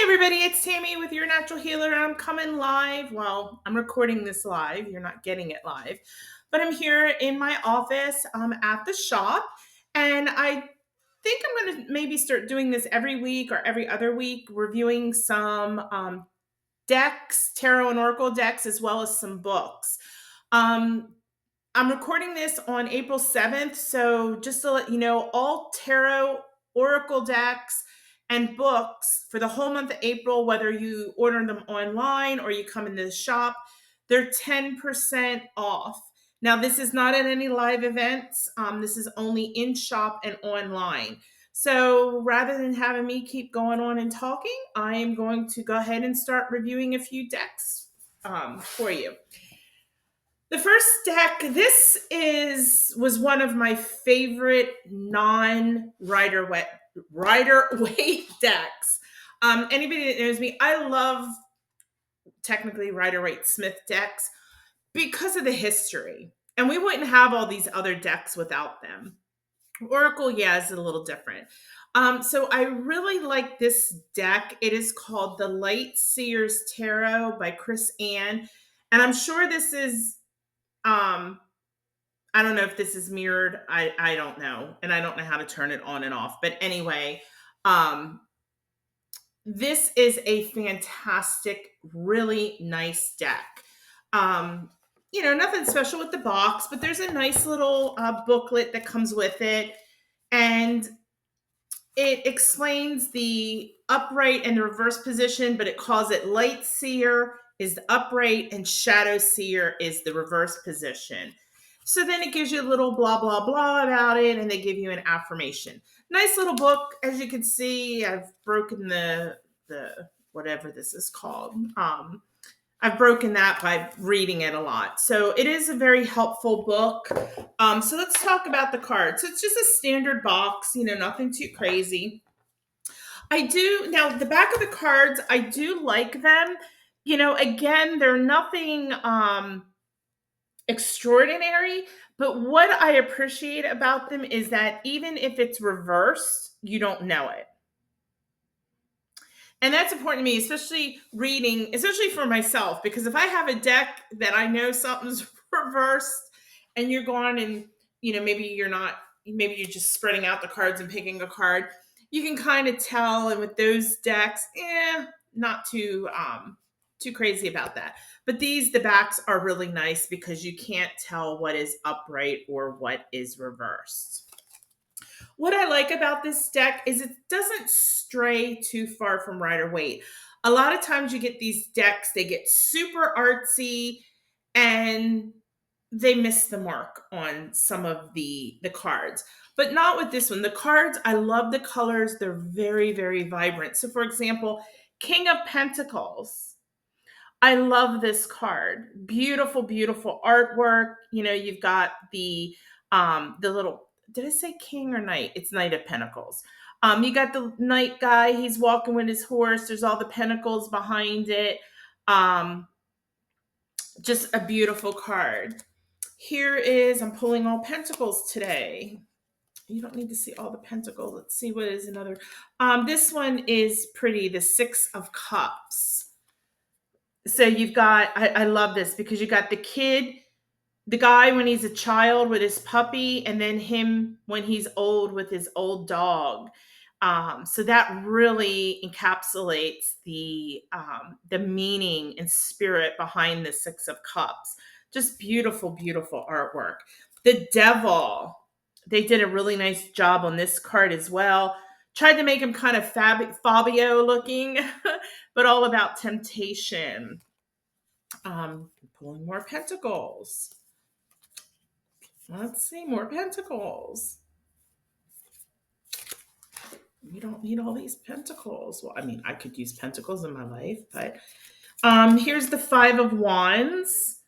Everybody, it's Tammy with Your Natural Healer. I'm coming live. Well, I'm recording this live. You're not getting it live. But I'm here in my office at the shop. And I think I'm going to maybe start doing this every week or every other week, reviewing some decks, tarot and oracle decks, as well as some books. I'm recording this on April 7th. So just to let you know, all tarot, oracle decks, and books for the whole month of April, whether you order them online or you come into the shop, they're 10% off. Now, this is not at any live events. This is only in shop and online. So rather than having me keep going on and talking, I am going to go ahead and start reviewing a few decks for you. The first deck, was one of my favorite non-Rider weight decks. Anybody that knows me, I love technically Rider-Waite Smith decks because of the history. And we wouldn't have all these other decks without them. Oracle, yeah, is a little different. So I really like this deck. It is called the Light Seers Tarot by Chris Ann. And I'm sure this is I don't know if this is mirrored. I don't know. And I don't know how to turn it on and off. But anyway, this is a fantastic, really nice deck. Nothing special with the box, but there's a nice little booklet that comes with it. And it explains the upright and the reverse position, but it calls it Light Seer is the upright and Shadow Seer is the reverse position. So then it gives you a little blah, blah, blah about it, and they give you an affirmation. Nice little book. As you can see, I've broken the whatever this is called. I've broken that by reading it a lot. So it is a very helpful book. So let's talk about the cards. So it's just a standard box, nothing too crazy. Now the back of the cards, I do like them. Again, they're nothing extraordinary, but what I appreciate about them is that even if it's reversed, you don't know it. And that's important to me, especially reading, especially for myself, because if I have a deck that I know something's reversed and you're going and, maybe you're just spreading out the cards and picking a card, you can kind of tell. And with those decks, not too crazy about that. But the backs are really nice because you can't tell what is upright or what is reversed. What I like about this deck is it doesn't stray too far from Rider-Waite. A lot of times you get these decks, they get super artsy and they miss the mark on some of the cards. But not with this one. The cards, I love the colors. They're very, very vibrant. So for example, King of Pentacles. I love this card. Beautiful, beautiful artwork. You've got the little, did I say king or knight? It's Knight of Pentacles. You got the knight guy. He's walking with his horse. There's all the pentacles behind it. Just a beautiful card. I'm pulling all pentacles today. You don't need to see all the pentacles. Let's see what is another. This one is pretty. The Six of Cups. So you've got, I love this because you got the kid, the guy when he's a child with his puppy, and then him when he's old with his old dog. So that really encapsulates the meaning and spirit behind the Six of Cups. Just beautiful, beautiful artwork. The Devil, they did a really nice job on this card as well. Tried to make him kind of Fabio looking, but all about temptation. Pulling more pentacles. Let's see, more pentacles. You don't need all these pentacles. Well, I mean, I could use pentacles in my life, but here's the Five of Wands.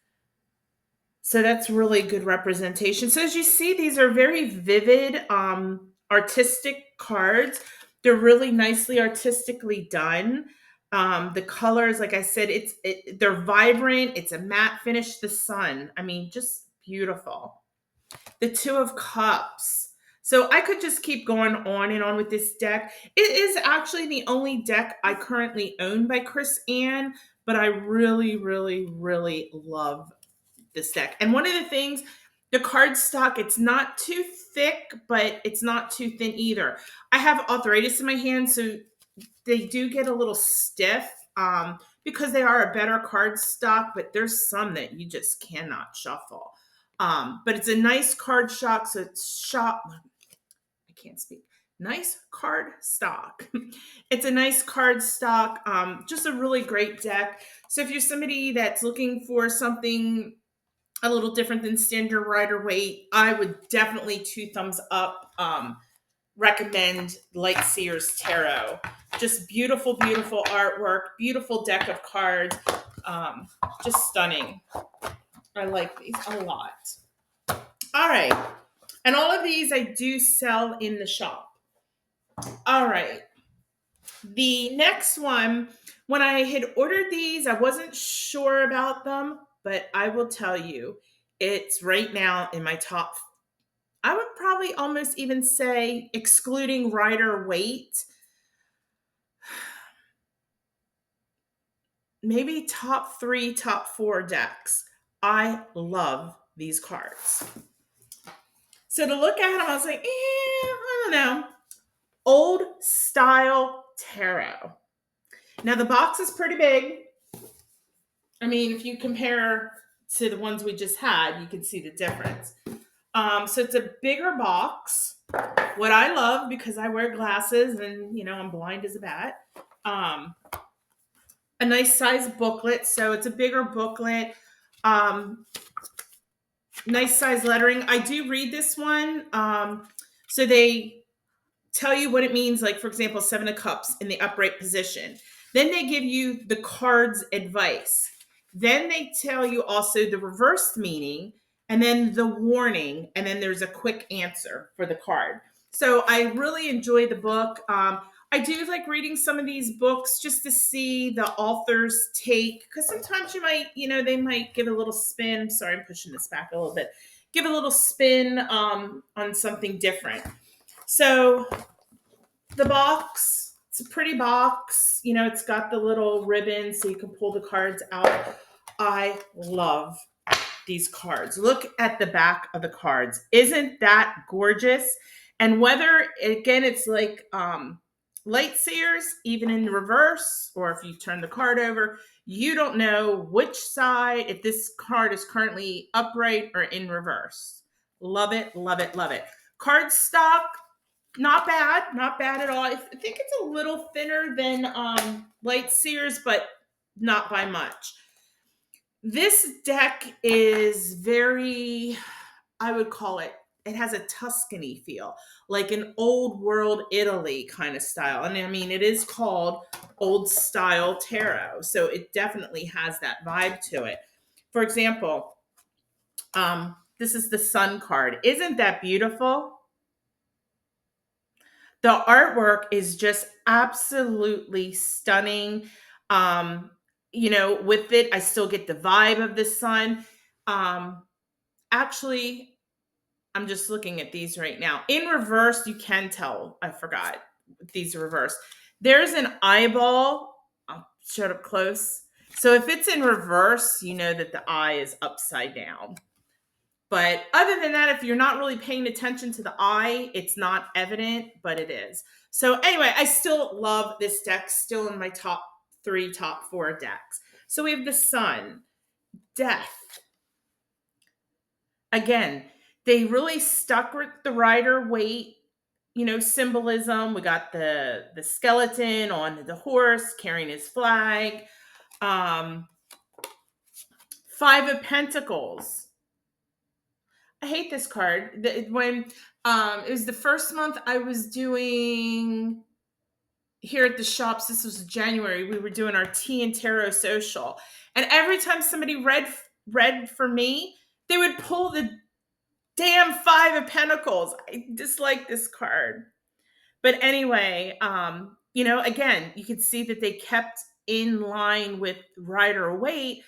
So that's really good representation. So as you see, these are very vivid, artistic cards. They're really nicely artistically done. The colors, like I said, they're vibrant. It's a matte finish. The sun, I mean, just beautiful. The Two of Cups. So I could just keep going on and on with this deck. It is actually the only deck I currently own by Chris Ann, but I really, really, really love this deck. And one of the things, the card stock, it's not too thick, but it's not too thin either. I have arthritis in my hands, so they do get a little stiff because they are a better card stock, but there's some that you just cannot shuffle. But it's a nice card stock, so it's I can't speak. Nice card stock. It's a nice card stock, just a really great deck. So if you're somebody that's looking for something a little different than standard Rider Waite, I would definitely two thumbs up recommend Light Seers Tarot. Just beautiful, beautiful artwork, beautiful deck of cards, just stunning. I like these a lot. All right. And all of these I do sell in the shop. All right. The next one, when I had ordered these, I wasn't sure about them, but I will tell you, it's right now in my top. I would probably almost even say, excluding Rider Waite, maybe top 3, top 4 decks. I love these cards. So to look at them, I was like, I don't know. Old Style Tarot. Now the box is pretty big. I mean, if you compare to the ones we just had, you can see the difference. So it's a bigger box. What I love, because I wear glasses and, I'm blind as a bat, a nice size booklet. So it's a bigger booklet. Nice size lettering. I do read this one. So they tell you what it means, like, for example, 7 of Cups in the upright position. Then they give you the card's advice. Then they tell you also the reversed meaning, and then the warning, and then there's a quick answer for the card. So I really enjoy the book. I do like reading some of these books just to see the author's take, because sometimes you might, they might give a little spin. Sorry, I'm pushing this back a little bit. Give a little spin on something different. So the box, it's a pretty box. It's got the little ribbon so you can pull the cards out. I love these cards. Look at the back of the cards. Isn't that gorgeous? And whether, again, it's like Light Seers, even in the reverse, or if you turn the card over, you don't know which side, if this card is currently upright or in reverse. Love it, love it, love it. Card stock, not bad at all. I think it's a little thinner than Light Seers, but not by much. This deck is very, I would call it has a Tuscany feel, like an old world Italy kind of style. And I mean, it is called Old Style Tarot, so it definitely has that vibe to it. For example, this is the Sun card. Isn't that beautiful? The artwork is just absolutely stunning. With it, I still get the vibe of the sun. Actually, I'm just looking at these right now. In reverse, you can tell. I forgot. These are reversed. There's an eyeball. I'll show it up close. So if it's in reverse, you know that the eye is upside down. But other than that, if you're not really paying attention to the eye, it's not evident, but it is. So anyway, I still love this deck, still in my top 3, top 4 decks. So we have the Sun, Death. Again, they really stuck with the Rider Waite, symbolism. We got the skeleton on the horse carrying his flag. 5 of Pentacles. I hate this card. When it was the first month I was doing here at the shops, this was January, we were doing our tea and tarot social. And every time somebody read for me, they would pull the damn 5 of Pentacles. I dislike this card. But anyway, again, you could see that they kept in line with Rider Waite,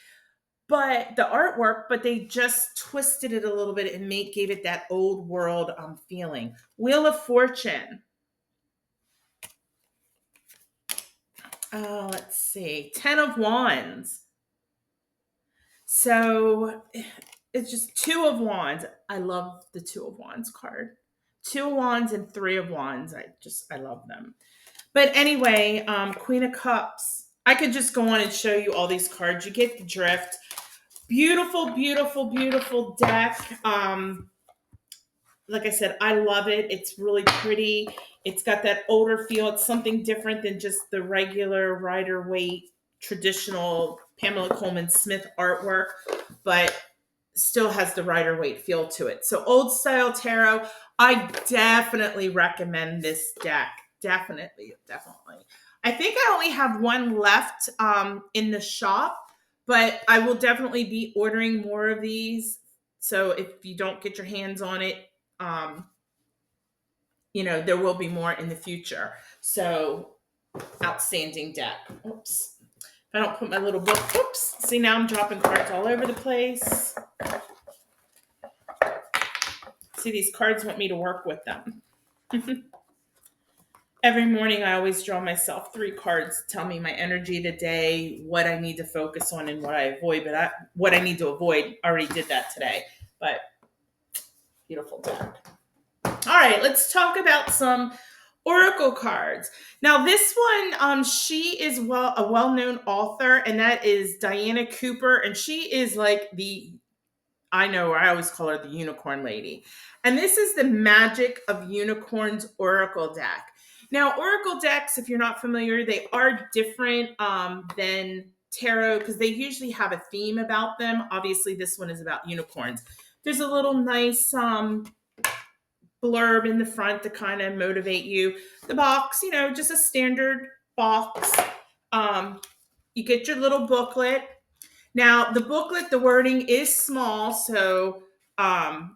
but the artwork, but they just twisted it a little bit and gave it that old world feeling. Wheel of Fortune. Let's see. 10 of Wands. So it's just 2 of Wands. I love the 2 of Wands card. 2 of Wands and 3 of Wands. I love them. But anyway, Queen of Cups. I could just go on and show you all these cards. You get the drift. Beautiful, beautiful, beautiful deck. Like I said, I love it. It's really pretty. It's got that older feel. It's something different than just the regular Rider-Waite traditional Pamela Coleman Smith artwork, but still has the Rider-Waite feel to it. So old style tarot, I definitely recommend this deck. Definitely. I think I only have one left in the shop, but I will definitely be ordering more of these. So if you don't get your hands on it, there will be more in the future. So outstanding deck. Oops. If I don't put my little book, oops. See, now I'm dropping cards all over the place. See, these cards want me to work with them. Every morning, I always draw myself 3 cards to tell me my energy of the day, what I need to focus on, and what I avoid. But what I need to avoid, I already did that today. But beautiful deck. All right, let's talk about some oracle cards. Now, this one, she is a well-known author, and that is Diana Cooper, and she is like I always call her the unicorn lady. And this is the Magic of Unicorns Oracle deck. Now, oracle decks, if you're not familiar, they are different than tarot because they usually have a theme about them. Obviously, this one is about unicorns. There's a little nice blurb in the front to kind of motivate you. The box, just a standard box. You get your little booklet. Now, the booklet, the wording is small, so I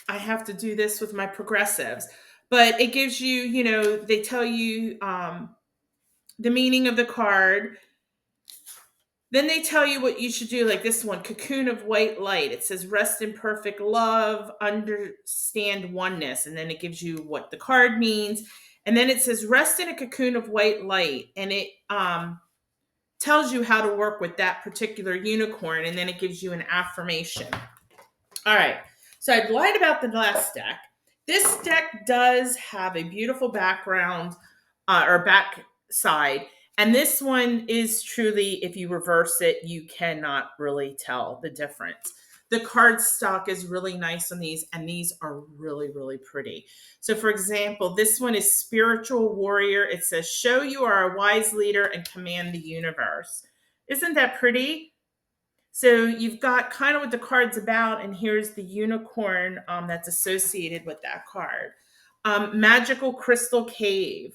have to do this with my progressives. But it gives you, they tell you the meaning of the card. Then they tell you what you should do, like this one, Cocoon of White Light. It says, rest in perfect love, understand oneness. And then it gives you what the card means. And then it says, rest in a cocoon of white light. And it tells you how to work with that particular unicorn. And then it gives you an affirmation. All right. So I lied about the last deck. This deck does have a beautiful background or back side. And this one is truly, if you reverse it, you cannot really tell the difference. The card stock is really nice on these, and these are really, really pretty. So for example, this one is Spiritual Warrior. It says, show you are a wise leader and command the universe. Isn't that pretty? So you've got kind of what the card's about, and here's the unicorn that's associated with that card. Magical Crystal Cave.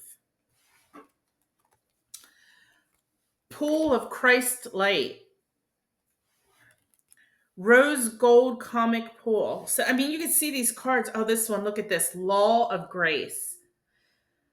Pool of Christ Light. Rose Gold Comic Pool. So, you can see these cards. Oh, this one, look at this. Law of Grace.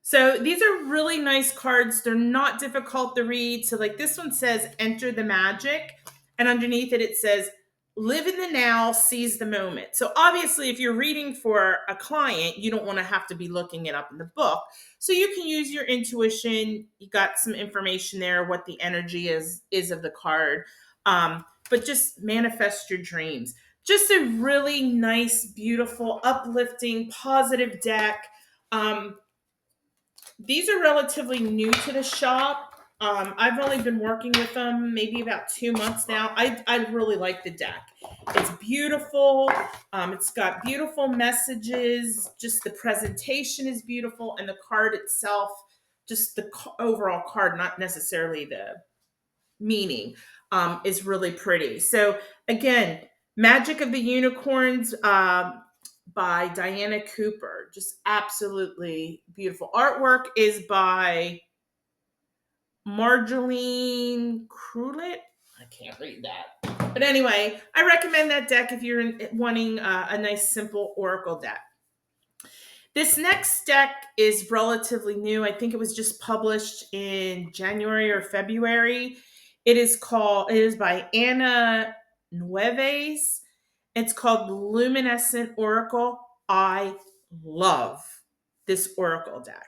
So these are really nice cards. They're not difficult to read. So like this one says, enter the magic. And underneath it, it says, live in the now, seize the moment. So obviously, if you're reading for a client, you don't want to have to be looking it up in the book. So you can use your intuition. You got some information there, what the energy is of the card. But just manifest your dreams. Just a really nice, beautiful, uplifting, positive deck. These are relatively new to the shop. I've only been working with them maybe about 2 months now. I really like the deck. It's beautiful. It's got beautiful messages. Just the presentation is beautiful. And the card itself, just the overall card, not necessarily the meaning, is really pretty. So again, Magic of the Unicorns by Diana Cooper. Just absolutely beautiful. Artwork is by Marjolaine Crulet. I can't read that. But anyway, I recommend that deck if you're wanting a nice, simple oracle deck. This next deck is relatively new. I think it was just published in January or February. It is by Anna Nueves. It's called Luminescent Oracle. I love this Oracle deck.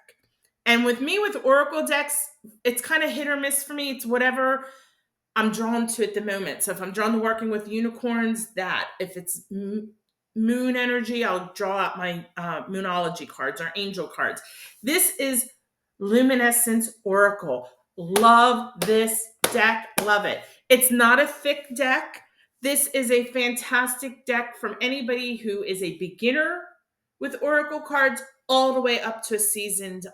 And with me, with Oracle decks, it's kind of hit or miss for me. It's whatever I'm drawn to at the moment. So if I'm drawn to working with unicorns, that. If it's moon energy, I'll draw out my moonology cards or angel cards. This is Luminescence Oracle. Love this deck. Love it. It's not a thick deck. This is a fantastic deck from anybody who is a beginner with Oracle cards all the way up to a seasoned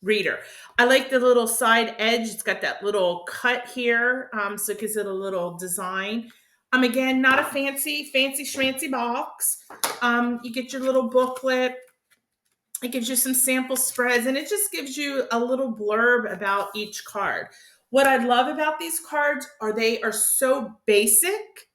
reader. I like the little side edge. It's got that little cut here, so it gives it a little design. Again, not a fancy schmancy box. You get your little booklet. It gives you some sample spreads, and it just gives you a little blurb about each card. What I love about these cards are they are so basic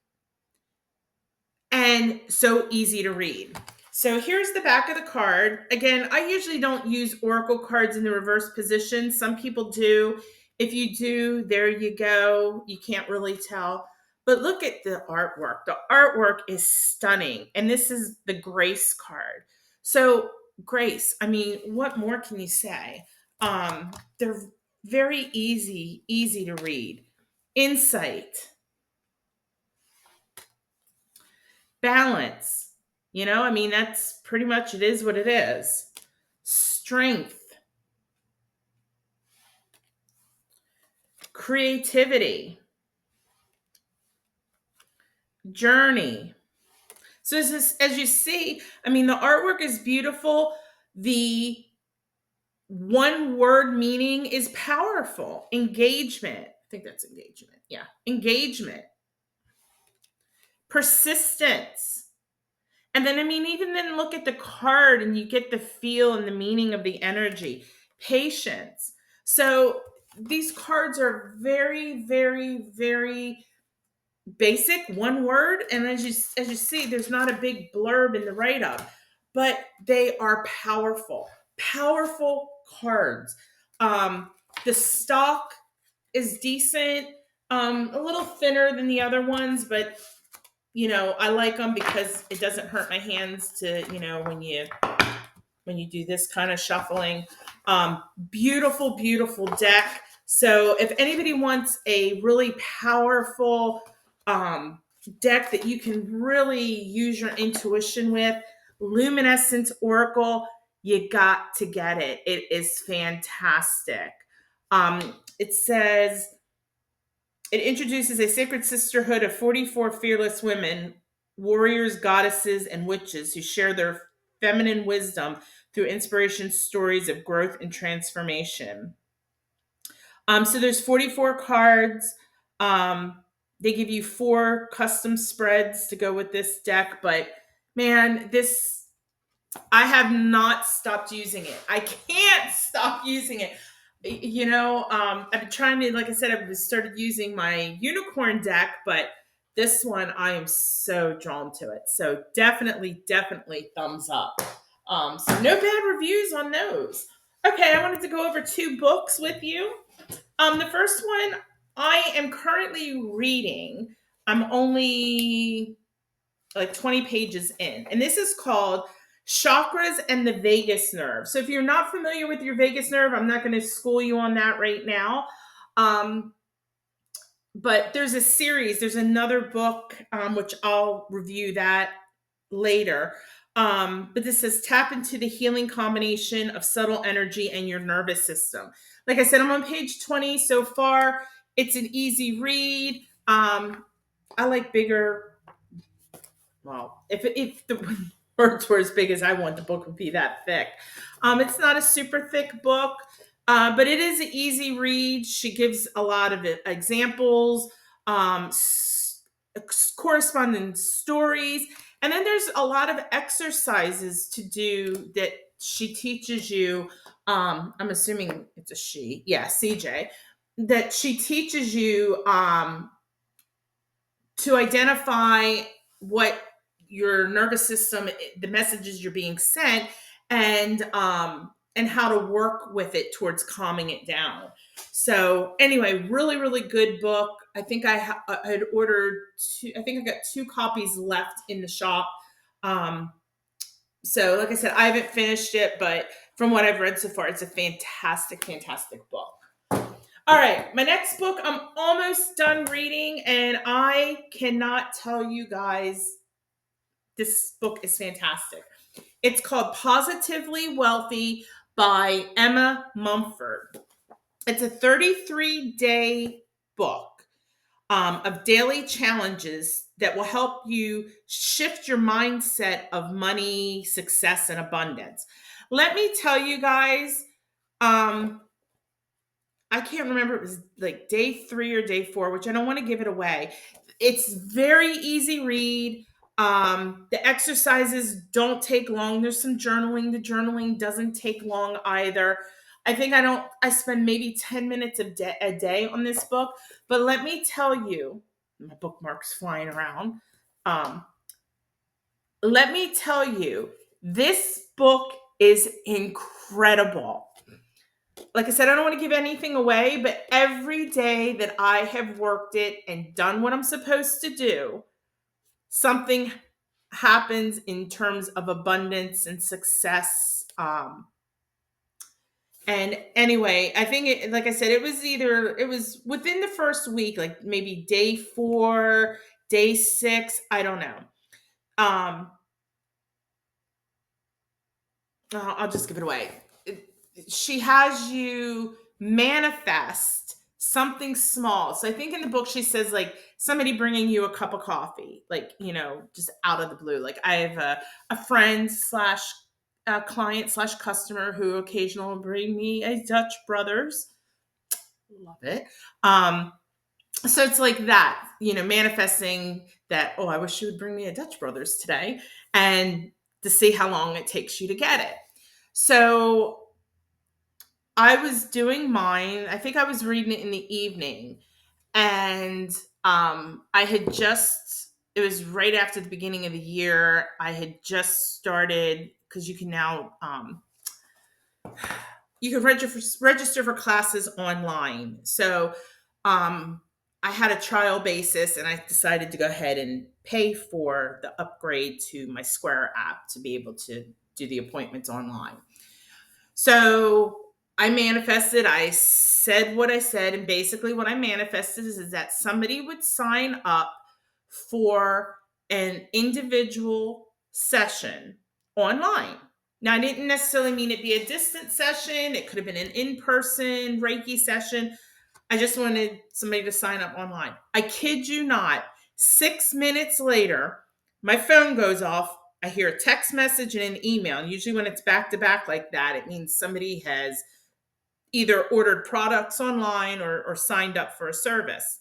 and so easy to read. So here's the back of the card. Again, I usually don't use Oracle cards in the reverse position. Some people do. If you do, there you go. You can't really tell. But look at the artwork. The artwork is stunning. And this is the Grace card. So Grace, I mean, what more can you say? They're very easy to read. Insight. Balance. I mean, that's pretty much, it is what it is. Strength. Creativity. Journey. So as you see, I mean, the artwork is beautiful. The one word meaning is powerful. Engagement. I think that's engagement. Yeah. Engagement. Persistence. And then, I mean, even then look at the card and you get the feel and the meaning of the energy. Patience. So these cards are very, very, very basic, one word. And as you see, there's not a big blurb in the write-up, but they are powerful cards. The stock is decent, a little thinner than the other ones, but I like them because it doesn't hurt my hands to, when you do this kind of shuffling. Beautiful, beautiful deck. So if anybody wants a really powerful deck that you can really use your intuition with, Luminescence Oracle, you got to get it. It is fantastic. It says, it introduces a sacred sisterhood of 44 fearless women, warriors, goddesses, and witches who share their feminine wisdom through inspiration stories of growth and transformation. So there's 44 cards. They give you 4 custom spreads to go with this deck, but man, I have not stopped using it. I can't stop using it. I've been trying to, like I said, I've started using my unicorn deck, but this one I am so drawn to it. So definitely thumbs up. So no bad reviews on those. Okay, I wanted to go over 2 books with you. The first one I am currently reading. I'm only like 20 pages in, and this is called Chakras and the Vagus Nerve. So if you're not familiar with your vagus nerve, I'm not going to school you on that right now. But there's a series, there's another book, which I'll review that later. But this says tap into the healing combination of subtle energy and your nervous system. Like I said, I'm on page 20 so far. It's an easy read. I like bigger. Well, if the words were as big as I want, the book would be that thick. It's not a super thick book, but it is an easy read. She gives a lot of examples, corresponding stories, and then there's a lot of exercises to do that she teaches you. I'm assuming it's a she. Yeah, CJ. That she teaches you to identify what your nervous system, the messages you're being sent, and and how to work with it towards calming it down. So anyway, really, really good book. I think I had ordered two. I think I got 2 copies left in the shop. So like I said, I haven't finished it, but from what I've read so far, it's a fantastic, fantastic book. All right, my next book I'm almost done reading, and I cannot tell you guys, this book is fantastic. It's called Positively Wealthy by Emma Mumford. It's a 33-day book of daily challenges that will help you shift your mindset of money, success, and abundance. Let me tell you guys, I can't remember, it was like day 3 or day 4, which I don't want to give it away. It's very easy read. The exercises don't take long. There's some journaling. The journaling doesn't take long either. I spend maybe 10 minutes a day on this book, but let me tell you, my bookmark's flying around. Let me tell you, this book is incredible. Like I said, I don't want to give anything away, but every day that I have worked it and done what I'm supposed to do, something happens in terms of abundance and success. And anyway, I think like I said, it was within the first week, like maybe day 4, day 6, I don't know. I'll just give it away. She has you manifest something small. So I think in the book she says like somebody bringing you a cup of coffee, like, just out of the blue. Like I have a friend slash client slash customer who occasionally will bring me a Dutch Brothers. Love it. So it's like that, manifesting that, oh, I wish she would bring me a Dutch Brothers today, and to see how long it takes you to get it. So I was doing mine. I think I was reading it in the evening, and it was right after the beginning of the year. I had just started, because you can now you can register for classes online. So I had a trial basis, and I decided to go ahead and pay for the upgrade to my Square app to be able to do the appointments online. So I manifested, I said what I said, and basically what I manifested is that somebody would sign up for an individual session online. Now, I didn't necessarily mean it be a distant session. It could have been an in-person Reiki session. I just wanted somebody to sign up online. I kid you not, 6 minutes later, my phone goes off. I hear a text message and an email. And usually when it's back to back like that, it means somebody has either ordered products online or signed up for a service.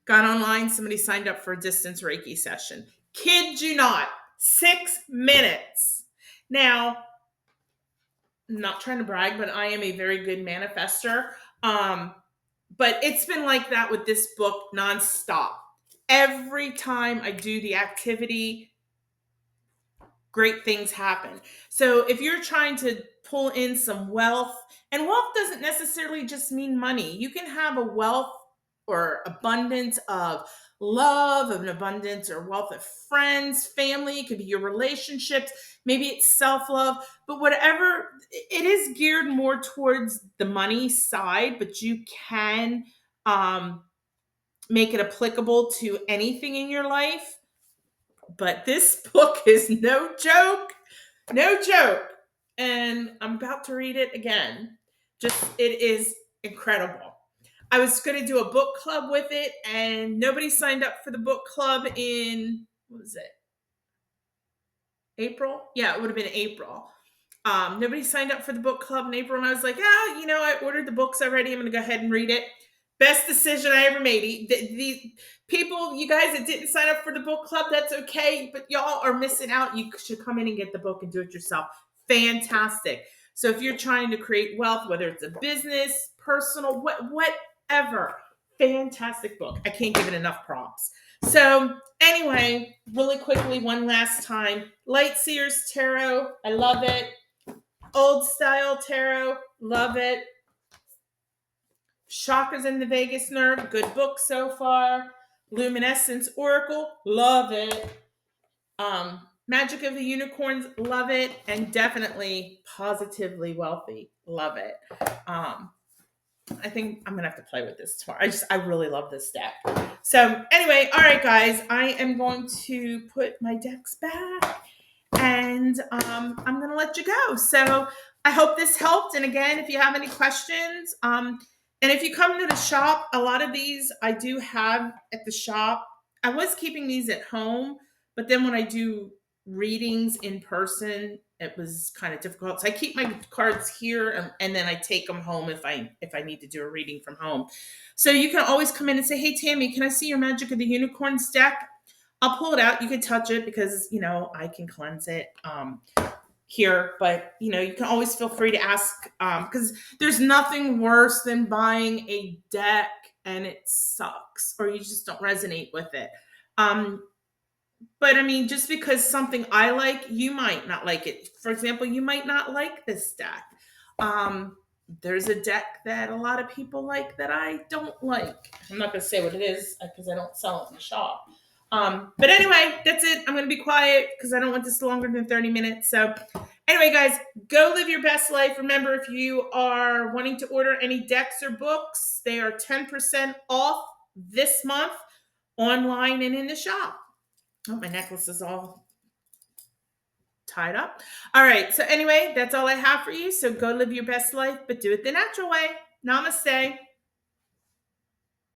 Got online, somebody signed up for a distance Reiki session. Kid you not, 6 minutes. Now, I'm not trying to brag, but I am a very good manifester. But it's been like that with this book nonstop. Every time I do the activity, great things happen. So if you're trying to pull in some wealth, and wealth doesn't necessarily just mean money. You can have a wealth or abundance of love, an abundance or wealth of friends, family. It could be your relationships. Maybe it's self-love, but whatever, it is geared more towards the money side, but you can make it applicable to anything in your life. But this book is no joke, and I'm about to read it again. It is incredible. I was going to do a book club with it, and nobody signed up for the book club in, what was it? April? Yeah, it would have been April. Nobody signed up for the book club in April, and I was like, I ordered the books already. I'm going to go ahead and read it. Best decision I ever made. The people, you guys that didn't sign up for the book club, that's okay, but y'all are missing out. You should come in and get the book and do it yourself. Fantastic. So if you're trying to create wealth, whether it's a business, personal, whatever, fantastic book. I can't give it enough props. So anyway, really quickly, one last time, Light Seers Tarot. I love it. Old Style Tarot, love it. Chakras and the Vagus Nerve, good book so far. Luminescence Oracle, love it. Magic of the Unicorns, love it. And definitely Positively Wealthy, love it. I think I'm gonna have to play with this tomorrow. I really love this deck. So anyway, all right, guys, I am going to put my decks back, and I'm gonna let you go. So I hope this helped. And again, if you have any questions, and if you come to the shop, a lot of these I do have at the shop. I was keeping these at home, but then when I do readings in person, it was kind of difficult. So I keep my cards here, and then I take them home if I need to do a reading from home. So you can always come in and say, "Hey Tammy, can I see your Magic of the Unicorns deck?" I'll pull it out. You can touch it because I can cleanse it here, but you can always feel free to ask, because there's nothing worse than buying a deck and it sucks or you just don't resonate with it. But I mean, just because something I like, you might not like it. For example, you might not like this deck. There's a deck that a lot of people like that I don't like. I'm not going to say what it is because I don't sell it in the shop. But anyway, that's it. I'm going to be quiet because I don't want this longer than 30 minutes. So anyway, guys, go live your best life. Remember, if you are wanting to order any decks or books, they are 10% off this month online and in the shop. Oh, my necklace is all tied up. All right. So anyway, that's all I have for you. So go live your best life, but do it the natural way. Namaste.